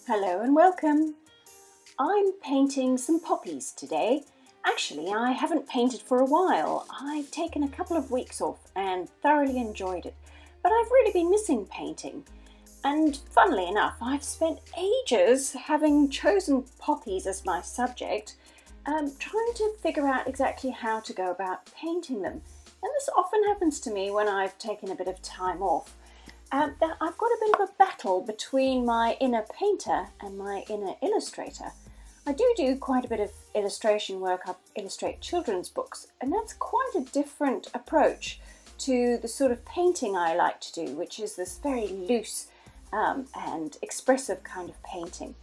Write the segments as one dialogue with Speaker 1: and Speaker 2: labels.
Speaker 1: Hello and welcome. I'm painting some poppies today. Actually, I haven't painted for a while. I've taken a couple of weeks off and thoroughly enjoyed it, but I've really been missing painting. And funnily enough, I've spent ages having chosen poppies as my subject, trying to figure out exactly how to go about painting them. And this often happens to me when I've taken a bit of time off. I've got a bit of a battle between my inner painter and my inner illustrator. I do quite a bit of illustration work. I illustrate children's books, and that's quite a different approach to the sort of painting I like to do, which is this very loose and expressive kind of painting.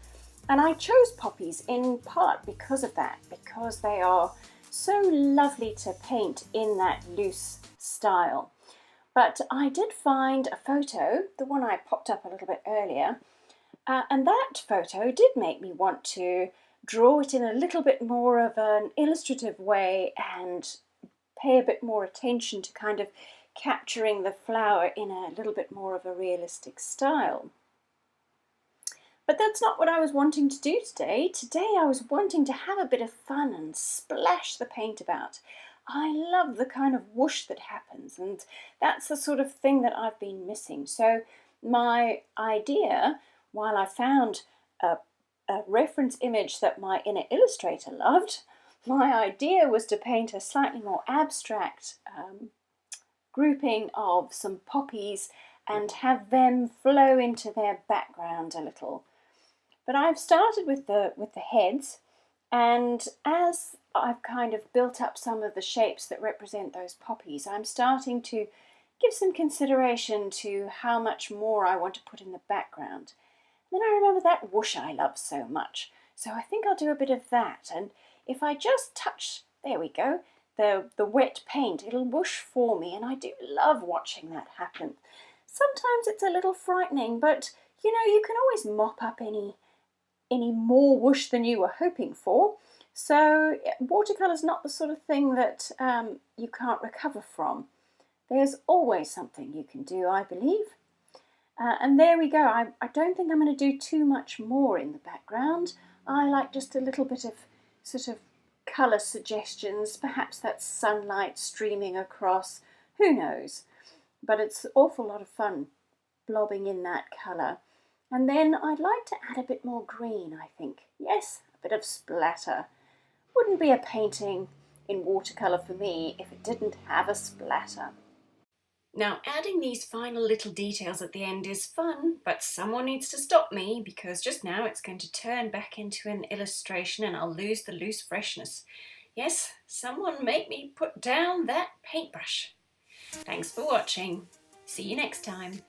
Speaker 1: And I chose poppies in part because of that, because they are so lovely to paint in that loose style. But I did find a photo, the one I popped up a little bit earlier, and that photo did make me want to draw it in a little bit more of an illustrative way and pay a bit more attention to kind of capturing the flower in a little bit more of a realistic style. But that's not what I was wanting to do today. Today I was wanting to have a bit of fun and splash the paint about. I love the kind of whoosh that happens, and that's the sort of thing that I've been missing. So my idea, while I found a reference image that my inner illustrator loved, my idea was to paint a slightly more abstract grouping of some poppies and have them flow into their background a little. But I've started with the heads, and as I've kind of built up some of the shapes that represent those poppies, I'm starting to give some consideration to how much more I want to put in the background. And then I remember that whoosh I love so much, so I think I'll do a bit of that. And if I just touch, there we go, the wet paint, it'll whoosh for me, and I do love watching that happen. Sometimes it's a little frightening, but you know, you can always mop up any more whoosh than you were hoping for. So watercolour's not the sort of thing that you can't recover from. There's always something you can do, I believe. And there we go. I don't think I'm going to do too much more in the background. I like just a little bit of sort of colour suggestions. Perhaps that's sunlight streaming across. Who knows? But it's an awful lot of fun blobbing in that colour. And then I'd like to add a bit more green, I think. Yes, a bit of splatter. Wouldn't be a painting in watercolour for me if it didn't have a splatter. Now, adding these final little details at the end is fun, but someone needs to stop me because just now it's going to turn back into an illustration and I'll lose the loose freshness. Yes, someone make me put down that paintbrush. Thanks for watching. See you next time.